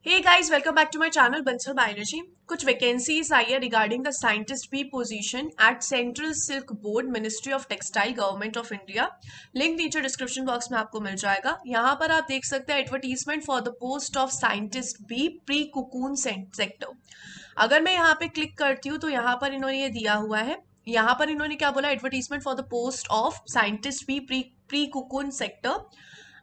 Hey guys, welcome back to my channel Bansal biology. कुछ vacancies आई है regarding the scientist B position at central silk board, ministry of textile, government of India. Link नीचे description box में आपको मिल जाएगा। यहाँ पर आप देख सकते हैं advertisement for the post of scientist B pre cocoon sector. अगर मैं यहाँ पे क्लिक करती हूँ तो यहाँ पर इन्होंने ये दिया हुआ है। यहाँ पर इन्होंने क्या बोला, advertisement for the post of scientist B pre pre cocoon sector.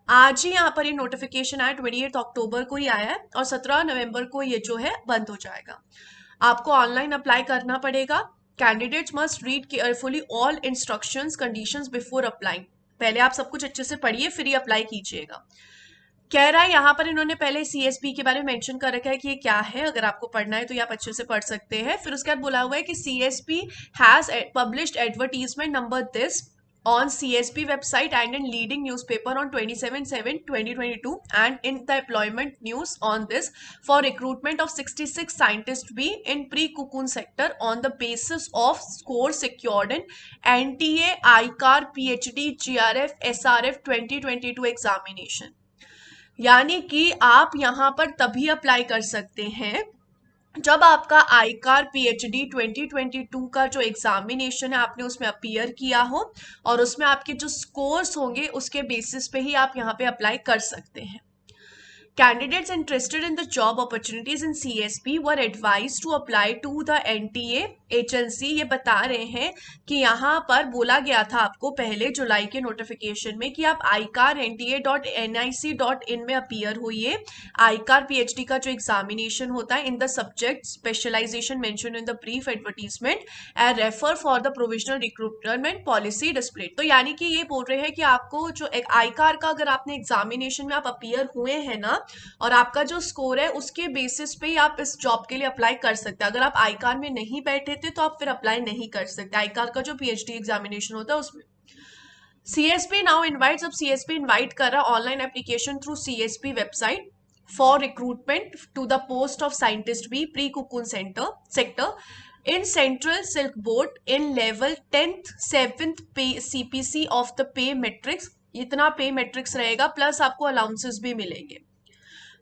आज ही यहाँ पर ये नोटिफिकेशन आया, 28 अक्टूबर को ही आया है और 17 नवंबर को ये जो है बंद हो जाएगा। आपको ऑनलाइन अप्लाई करना पड़ेगा। Candidates must read carefully all instructions conditions before applying. पहले आप सब कुछ अच्छे से पढ़िए फिर ही अप्लाई कीजिएगा। कह रहा है यहाँ पर इन्होंने पहले सीएसपी के बारे में मेंशन कर रखा है कि ये क्या है। अगर आपको पढ़ना है तो ये आप अच्छे से पढ़ सकते हैं। फिर उसके बाद बोला हुआ है कि CSP has published advertisement number this on CSP website and in leading newspaper on 27/7/2022 and in the employment news on this for recruitment of 66 scientists B in pre-cocoon sector on the basis of scores secured in NTA, ICAR, PhD, GRF, SRF 2022 examination। यानी कि आप यहाँ पर तभी apply कर सकते हैं जब आपका आईकार पीएचडी 2022 का जो एग्जामिनेशन है आपने उसमें अपीयर किया हो और उसमें आपके जो स्कोर्स होंगे उसके बेसिस पे ही आप यहाँ पे अप्लाई कर सकते हैं। Candidates interested in the job opportunities in CSP were advised to apply to the NTA agency. ये बता रहे हैं कि यहाँ पर बोला गया था आपको पहले जुलाई के नोटिफिकेशन में कि आप icar.nta.nic.in में अपीयर हुई। आईकार पीएचडी का जो एग्जामिनेशन होता है in the subject specialisation mention in the brief advertisement and refer for the provisional recruitment policy display. तो यानी कि ये बोल रहे हैं कि आपको जो एक आईकार का अगर आपने एग्जामिनेशन में आप अपीयर हुए हैं ना और आपका जो स्कोर है उसके बेसिस पे ही आप इस जॉब के लिए अप्लाई कर सकते हैं। अगर आप आईकार में नहीं बैठे थे तो आप फिर अप्लाई नहीं कर सकते। आईकार का जो पीएचडी एग्जामिनेशन होता है उसमें सीएसपी नाउ इनवाइट्स, अब सीएसपी इनवाइट कर रहा है online application through CSP website for recruitment to the post of scientist B pre cocoon sector in central silk board in level 10th 7th pay cpc of the pay matrix। इतना पे matrix रहेगा plus आपको allowances भी मिलेंगे।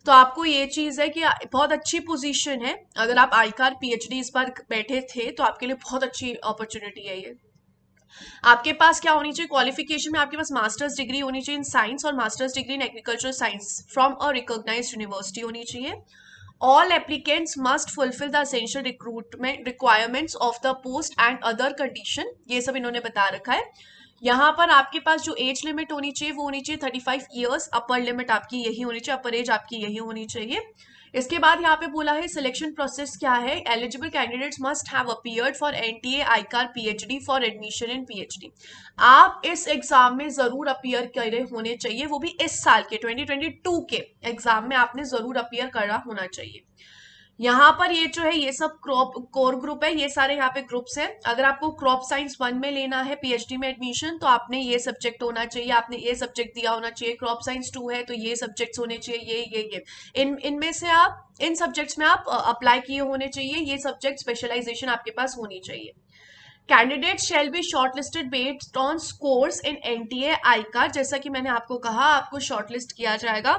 तो आपको ये चीज है कि बहुत अच्छी पोजीशन है। अगर आप आईकार पीएचडी इस बार बैठे थे तो आपके लिए बहुत अच्छी अपॉर्चुनिटी है ये। आपके पास क्या होनी चाहिए क्वालिफिकेशन में, आपके पास मास्टर्स डिग्री होनी चाहिए इन साइंस और masters degree in agriculture science from a recognised university होनी चाहिए। All applicants must fulfill the essential recruitment requirements of the post and other condition। ये सब इन्होंने बता रखा है। यहाँ पर आपके पास जो एज लिमिट होनी चाहिए वो होनी चाहिए 35 ईयर्स। अपर लिमिट आपकी यही होनी चाहिए, अपर एज आपकी यही होनी चाहिए। इसके बाद यहाँ पे बोला है सिलेक्शन प्रोसेस क्या है। Eligible candidates must have appeared for NTA आईकार PhD for admission in PhD. आप इस एग्जाम में जरूर अपीयर करे होने चाहिए, वो भी इस साल के 2022 के एग्जाम में आपने जरूर अपीयर करा होना चाहिए। यहाँ पर ये जो है ये सब क्रॉप कोर ग्रुप है, ये सारे यहाँ पे ग्रुप्स हैं। अगर आपको क्रॉप साइंस 1 में लेना है पीएचडी में एडमिशन तो आपने ये सब्जेक्ट होना चाहिए, आपने ये सब्जेक्ट दिया होना चाहिए। क्रॉप साइंस 2 है तो ये सब्जेक्ट्स होने चाहिए, ये इनमें से आप इन सब्जेक्ट्स में आप अप्लाई किए होने चाहिए। ये सब्जेक्ट स्पेशलाइजेशन आपके पास होनी चाहिए। Candidate shall be shortlisted based on scores in NTA आईकार। जैसा कि मैंने आपको कहा आपको शॉर्टलिस्ट किया जाएगा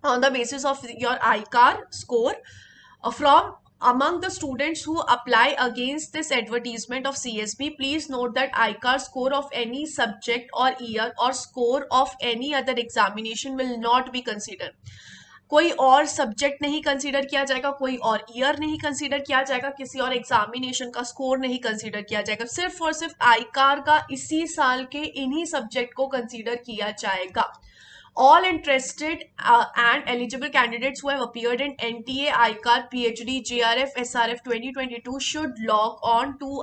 on the basis of your आईकार score from among the students who apply against this advertisement of CSP. Please note that ICAR score of any subject or year or score of any other examination will not be considered। कोई और subject नहीं consider किया जाएगा, कोई और year नहीं consider किया जाएगा, किसी और एग्जामिनेशन का स्कोर नहीं कंसीडर किया जाएगा। सिर्फ और सिर्फ आईकार का इसी साल के इन्हीं सब्जेक्ट को कंसीडर किया जाएगा। All interested and eligible candidates who have appeared in NTA, ICAR, PhD, JRF, SRF 2022 should log on to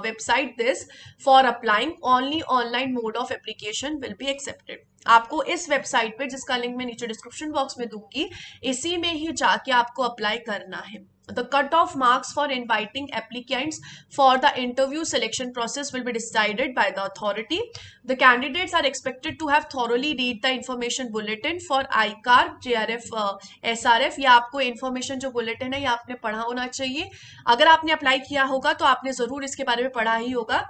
website this for applying. Only online mode of application will be accepted। आपको इस website पे जिसका link मैं नीचे description box में दूंगी इसी में ही जाके आपको अप्लाई करना है। The cut-off marks for inviting applicants for the interview selection process will be decided by the authority। The candidates are expected to have thoroughly read the information bulletin for ICAR, JRF, SRF। या आपको information जो bulletin है ये आपने पढ़ा होना चाहिए। अगर आपने अप्लाई किया होगा तो आपने जरूर इसके बारे में पढ़ा ही होगा।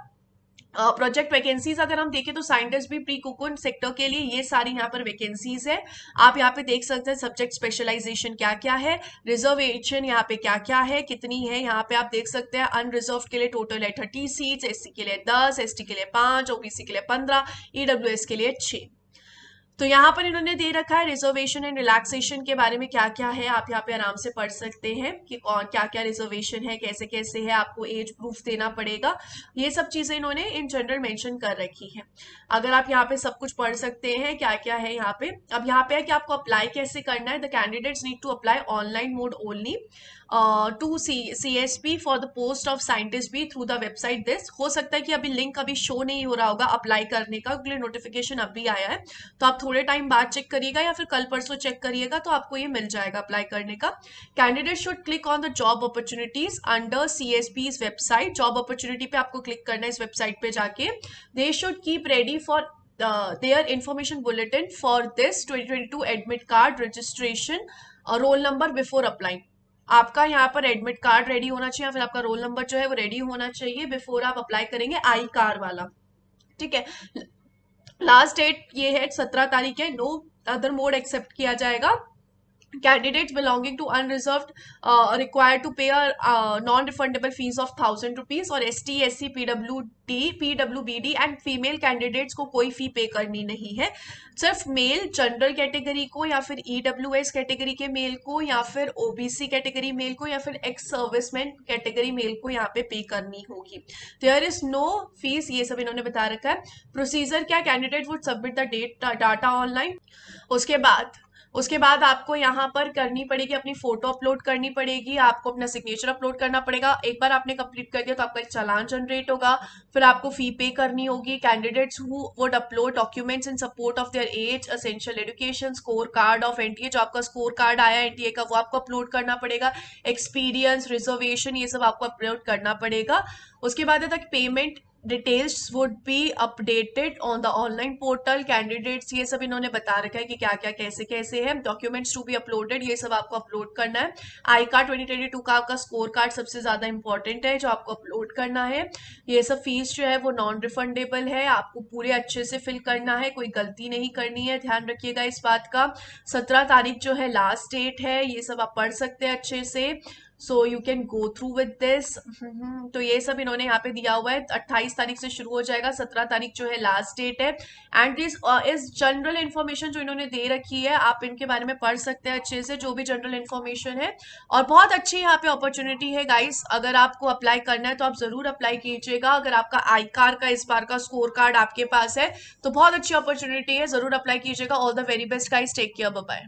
प्रोजेक्ट वैकेंसीज अगर हम देखें तो साइंटिस्ट भी प्री कुकुन सेक्टर के लिए ये सारी यहाँ पर वैकेंसीज है। आप यहाँ पे देख सकते हैं सब्जेक्ट स्पेशलाइजेशन क्या क्या है, रिजर्वेशन यहाँ पे क्या क्या है, कितनी है। यहाँ पे आप देख सकते हैं अनरिजर्व के लिए टोटल है 30 सीट्स, एससी के लिए 10, एसटी के लिए 5, ओबीसी के लिए 15, ईडब्ल्यूएस के लिए 6। तो यहाँ पर इन्होंने दे रखा है रिजर्वेशन एंड रिलैक्सेशन के बारे में क्या क्या है, आप यहाँ पे आराम से पढ़ सकते हैं कि कौन क्या क्या रिजर्वेशन है, कैसे कैसे है, आपको एज प्रूफ देना पड़ेगा। ये सब चीजें इन्होंने इन जनरल मेंशन कर रखी है। अगर आप यहाँ पे सब कुछ पढ़ सकते हैं क्या क्या है यहाँ पे। अब यहाँ पे है कि आपको अप्लाई कैसे करना है। The candidates need to apply online mode only to CSP for the post of scientist B through the website this. हो सकता है कि अभी लिंक अभी शो नहीं हो रहा होगा अप्लाई करने का, क्योंकि नोटिफिकेशन अभी आया है। तो आप थोड़े टाइम बाद चेक करिएगा या फिर कल परसों चेक करिएगा, तो आपको ये मिल जाएगा अप्लाई करने का। Candidate should click on the job opportunities under CSP's website. Job opportunity पे आपको क्लिक करना है इस वेबसाइट पे जाके। They should keep ready for their information bulletin for this 2022 admit card registration roll number before applying। आपका यहाँ पर एडमिट कार्ड रेडी होना चाहिए, फिर आपका रोल नंबर जो है वो रेडी होना चाहिए बिफोर आप अप्लाई करेंगे आई कार वाला। ठीक है, लास्ट डेट ये है 17 तारीख है। नो अदर मोड एक्सेप्ट किया जाएगा। Candidates belonging to unreserved required to pay a non-refundable fees of 1,000 rupees और ST, SC, PWD, PWBD and female candidates को कोई फी पे करनी नहीं है। सिर्फ मेल जनरल कैटेगरी को या फिर EWS कैटेगरी के मेल को या फिर OBC कैटेगरी मेल को या फिर एक्स सर्विसमैन कैटेगरी मेल को यहाँ पे करनी होगी। देयर इज नो फीस, ये सब इन्होंने बता रखा है। प्रोसीजर क्या, candidate would submit the date data online. उसके बाद आपको यहाँ पर करनी पड़ेगी अपनी फोटो अपलोड करनी पड़ेगी, आपको अपना सिग्नेचर अपलोड करना पड़ेगा। एक बार आपने कंप्लीट कर दिया तो आपका एक चालान जनरेट होगा, फिर आपको फी पे करनी होगी। Candidates who would upload documents in support of their age, essential education, score card of NTA, जो आपका स्कोर कार्ड आया NTA का वो आपको अपलोड करना पड़ेगा। एक्सपीरियंस, रिजर्वेशन, ये सब आपको अपलोड करना पड़ेगा। उसके बाद तक payment details would be updated on the online portal. Candidates ये सब इन्होंने बता रखा है कि क्या क्या कैसे कैसे है। डॉक्यूमेंट्स टू बी अपलोडेड, ये सब आपको अपलोड करना है। आई कार्ड 2022 का आपका स्कोर कार्ड सबसे ज्यादा इंपॉर्टेंट है जो आपको अपलोड करना है। ये सब फीस जो है वो नॉन रिफंडेबल है, आपको पूरे अच्छे से फिल करना है, कोई गलती नहीं करनी है, ध्यान रखिएगा इस बात का। 17 तारीख जो है लास्ट डेट है, ये सब आप पढ़ सकते हैं अच्छे से। So you can go through with this. तो ये सब इन्होंने यहाँ पे दिया हुआ है। 28 तारीख से शुरू हो जाएगा, 17 तारीख जो है लास्ट डेट है। And this is general information जो इन्होंने दे रखी है, आप इनके बारे में पढ़ सकते हैं अच्छे से, जो भी जनरल इन्फॉर्मेशन है। और बहुत अच्छी यहाँ पे अपॉर्चुनिटी है गाइस, अगर आपको अप्लाई करना है तो आप जरूर अप्लाई कीजिएगा। अगर आपका आई कार का इस बार का स्कोर कार्ड आपके पास है तो बहुत अच्छी अपॉर्चुनिटी है, जरूर अप्लाई कीजिएगा। All the very best guys, take care, bye bye.